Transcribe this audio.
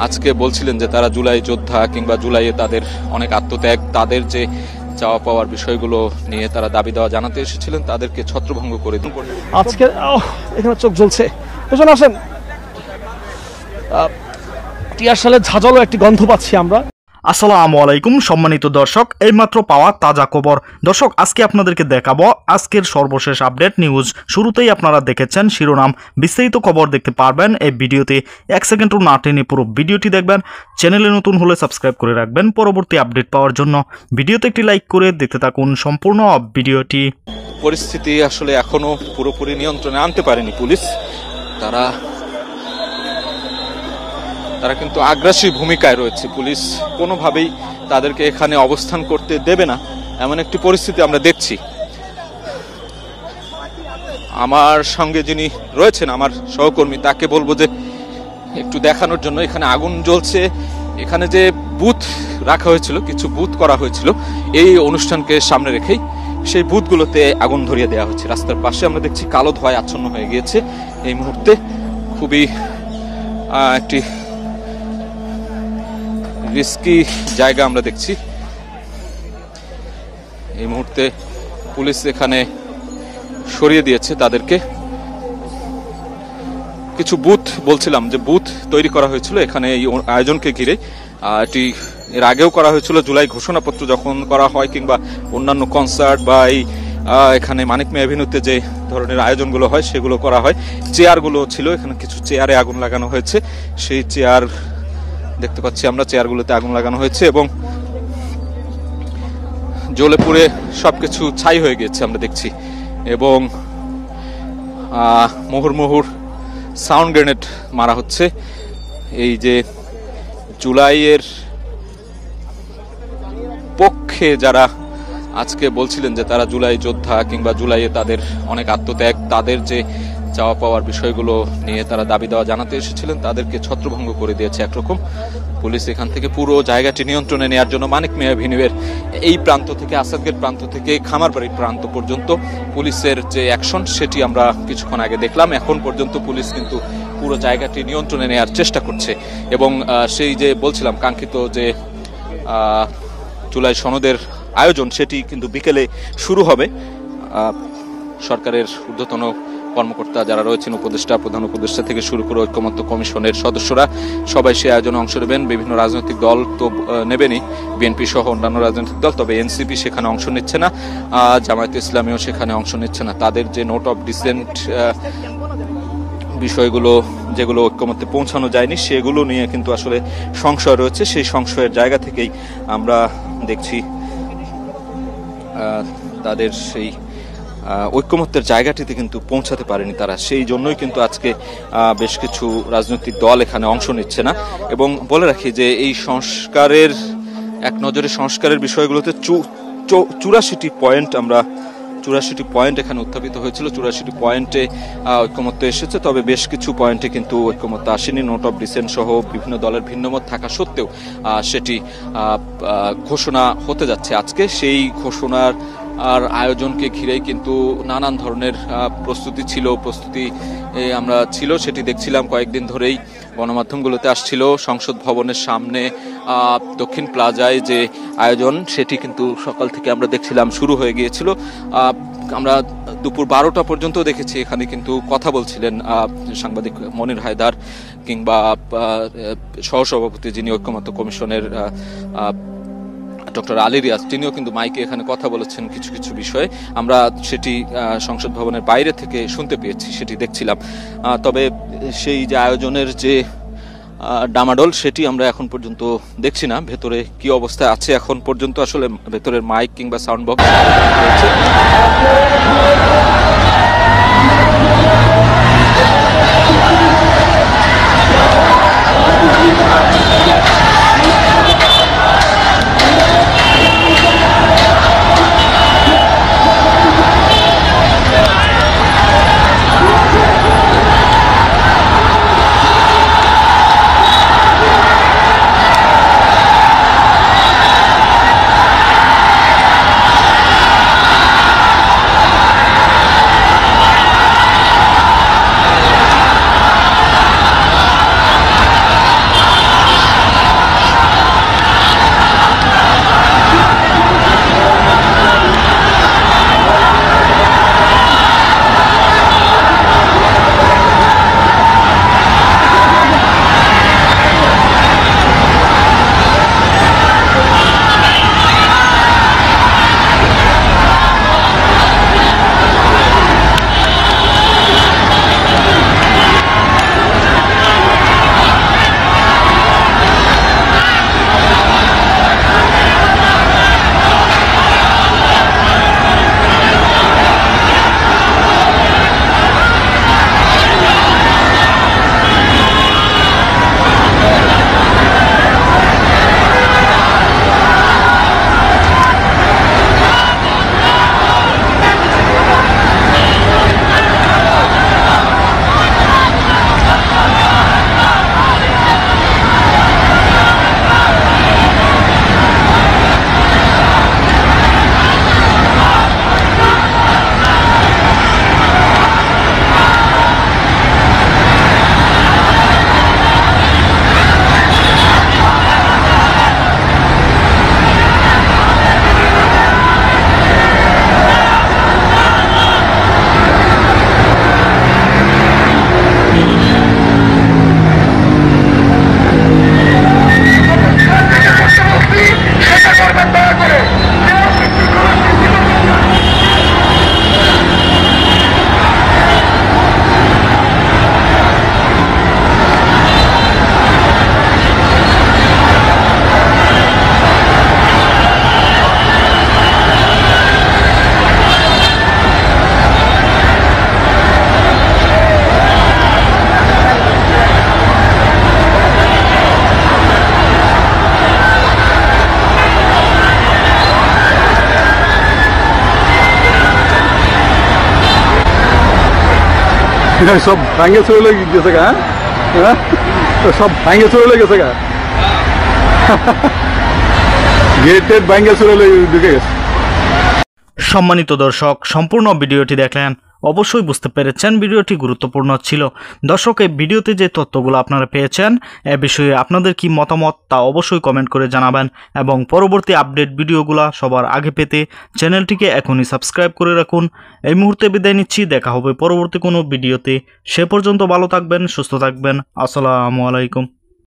আজকে বলছিলেন যে তারা জুলাই যোদ্ধা কিংবা জুলাইয়ে তাদের অনেক আত্মত্যাগ, তাদের যে চাওয়া পাওয়ার বিষয়গুলো নিয়ে তারা দাবি দেওয়া জানাতে এসেছিলেন, তাদেরকে ছত্রভঙ্গ করে দিন। আজকে এখানে চোখ জ্বলছে, বুঝুন আসেন, টিয়ার সালের ঝাঁঝালো একটি গন্ধ পাচ্ছি আমরা। আসসালামু আলাইকুম সম্মানিত দর্শক, এইমাত্র পাওয়া তাজা খবর। দর্শক, আজকে আপনাদেরকে দেখাবো আজকের সর্বশেষ আপডেট নিউজ। শুরুতেই আপনারা দেখেছেন শিরোনাম, বিস্তারিত খবর দেখতে পারবেন এই ভিডিওতে। 1 সেকেন্ডও না টেনে পুরো ভিডিওটি দেখবেন। চ্যানেলে নতুন হলে সাবস্ক্রাইব করে রাখবেন পরবর্তী আপডেট পাওয়ার জন্য। ভিডিওতে একটি লাইক করে দেখতে থাকুন সম্পূর্ণ ভিডিওটি। পরিস্থিতি আসলে এখনো পুরোপুরি নিয়ন্ত্রণে আনতে পারেনি পুলিশ। তারা কিন্তু আগ্রাসী ভূমিকায় রয়েছে। পুলিশ কোনোভাবেই তাদেরকে এখানে অবস্থান করতে দেবে না, এমন একটি পরিস্থিতি আমরা দেখছি। আমার সঙ্গে যিনি রয়েছেন, আমার সহকর্মী, তাকে বলবো যে একটু দেখানোর জন্য। এখানে আগুন জ্বলছে। এখানে যে বুথ রাখা হয়েছিল, কিছু বুথ করা হয়েছিল এই অনুষ্ঠানকে সামনে রেখেই, সেই বুথগুলোতে আগুন ধরিয়ে দেওয়া হচ্ছে। রাস্তার পাশে আমরা দেখছি কালো ধোঁয়ায় আচ্ছন্ন হয়ে গিয়েছে এই মুহূর্তে। খুবই একটি রিস্কি জায়গা আমরা দেখছি এই মুহূর্তে। পুলিশ এখানে সরিয়ে দিয়েছে তাদেরকে। কিছু বুথ, বলছিলাম যে বুথ তৈরি করা হয়েছিল এখানে এই আয়োজনকে ঘিরে। এটি এর আগেও করা হয়েছিল, জুলাই ঘোষণাপত্র যখন করা হয় কিংবা অন্যান্য কনসার্ট বা এই এখানে মানিক মিয়া এভিনিউতে যে ধরনের আয়োজনগুলো হয় সেগুলো করা হয়। চেয়ারগুলো ছিল, এখানে কিছু চেয়ারে আগুন লাগানো হয়েছে। সেই চেয়ার দেখতে পাচ্ছি আমরা, চেয়ারগুলোতে আগুন লাগানো হয়েছে এবং জ্বলে পুড়ে সবকিছু ছাই হয়ে গেছে আমরা দেখছি। এবং মুহুর্মুহুর সাউন্ড গ্রেনেড মারা হচ্ছে। এই যে জুলাইয়ের পক্ষে যারা আজকে বলছিলেন যে তারা জুলাই যোদ্ধা কিংবা জুলাইয়ে তাদের অনেক আত্মত্যাগ, তাদের যে চাওয়া পাওয়ার বিষয়গুলো নিয়ে তারা দাবি দেওয়া জানাতে এসেছিলেন, তাদেরকে ছত্রভঙ্গ করে দিয়েছে একরকম পুলিশ। এখান থেকে পুরো জায়গাটি নিয়ন্ত্রণে নেওয়ার জন্য মানিক মিয়া এভিনিউয়ের এই প্রান্ত থেকে, আসাদগেট প্রান্ত থেকে খামারবাড়ির প্রান্ত পর্যন্ত পুলিশের যে অ্যাকশন সেটি আমরা কিছুক্ষণ আগে দেখলাম। এখন পর্যন্ত পুলিশ কিন্তু পুরো জায়গাটি নিয়ন্ত্রণে নেওয়ার চেষ্টা করছে। এবং সেই যে বলছিলাম কাঙ্ক্ষিত যে জুলাই সনদের আয়োজন, সেটি কিন্তু বিকেলে শুরু হবে। সরকারের ঊর্ধ্বতন কর্মকর্তা যারা রয়েছেন, উপদেষ্টা, প্রধান উপদেষ্টা থেকে শুরু করে ঐক্যমত্য কমিশনের সদস্যরা সবাই সেই আয়োজনে অংশ নেবেন। বিভিন্ন রাজনৈতিক দল তো নেবেনই, বিএনপি সহ অন্যান্য রাজনৈতিক দল। তবে এনসিপি সেখানে অংশ নিচ্ছে না, জামায়াতে ইসলামীও সেখানে অংশ নিচ্ছে না। তাদের যে নোট অফ ডিসেন্ট বিষয়গুলো, যেগুলো ঐক্যমত্যে পৌঁছানো যায়নি, সেগুলো নিয়ে কিন্তু আসলে সংশয় রয়েছে। সেই সংশয়ের জায়গা থেকেই আমরা দেখছি তাদের সেই ঐক্যমত্যের জায়গাটিতে কিন্তু পৌঁছাতে পারেনি তারা। সেই জন্যই কিন্তু আজকে বেশ কিছু রাজনৈতিক দল এখানে অংশ নিচ্ছে না। এবং বলে রাখি যে এই সংস্কারের, এক নজরে সংস্কারের বিষয়গুলোতে 84টি পয়েন্ট এখানে উত্থাপিত হয়েছিল। 84টি পয়েন্টে ঐক্যমত্য এসেছে, তবে বেশ কিছু পয়েন্টে কিন্তু ঐক্যমত্য আসেনি। নোট অফ ডিসেন্ট সহ বিভিন্ন দলের ভিন্নমত থাকা সত্ত্বেও সেটি ঘোষণা হতে যাচ্ছে আজকে। সেই ঘোষণার আয়োজনকে ঘিরেই কিন্তু নানান ধরনের প্রস্তুতি ছিল, সেটি দেখছিলাম কয়েকদিন ধরেই গণমাধ্যমগুলোতে আসছিল। সংসদ ভবনের সামনে দক্ষিণ প্লাজায় যে আয়োজন, সেটি কিন্তু সকাল থেকে আমরা দেখছিলাম শুরু হয়ে গিয়েছিল। আমরা দুপুর 12টা পর্যন্ত দেখেছি এখানে কিন্তু কথা বলছিলেন সাংবাদিক মনির হায়দার কিংবা সহসভাপতি যিনি ঐক্যমত্য কমিশনের ডক্টর আলী রিয়াজ, তিনিও কিন্তু মাইকে এখানে কথা বলেছেন কিছু কিছু বিষয়ে। আমরা সেটি সংসদ ভবনের বাইরে থেকে শুনতে পেয়েছি, সেটি দেখছিলাম। তবে সেই যে আয়োজনের যে ডামাডোল, সেটি আমরা এখন পর্যন্ত দেখছি না। ভেতরে কি অবস্থায় আছে এখন পর্যন্ত, আসলে ভেতরের মাইক কিংবা সাউন্ড বক্স রয়েছে। সব ভাঙে চলে গেছে গা, হ্যাঁ সব ভাঙে চলে গেছে গা, গেট টেট ভাঙে চলে ঢুকে গেছে। সম্মানিত দর্শক, সম্পূর্ণ ভিডিওটি দেখলেন, অবশ্যই বুঝতে পেরেছেন ভিডিওটি গুরুত্বপূর্ণ ছিল। দর্শক, এই ভিডিওতে যে তথ্যগুলো আপনারা পেয়েছেন এ বিষয়ে আপনাদের কি মতামত তা অবশ্যই কমেন্ট করে জানাবেন, এবং পরবর্তী আপডেট ভিডিওগুলো সবার আগে পেতে চ্যানেলটিকে এখনই সাবস্ক্রাইব করে রাখুন। এই মুহূর্তে বিদায় নিচ্ছি, দেখা হবে পরবর্তী কোনো ভিডিওতে। সে পর্যন্ত ভালো থাকবেন, সুস্থ থাকবেন। আসসালামু আলাইকুম।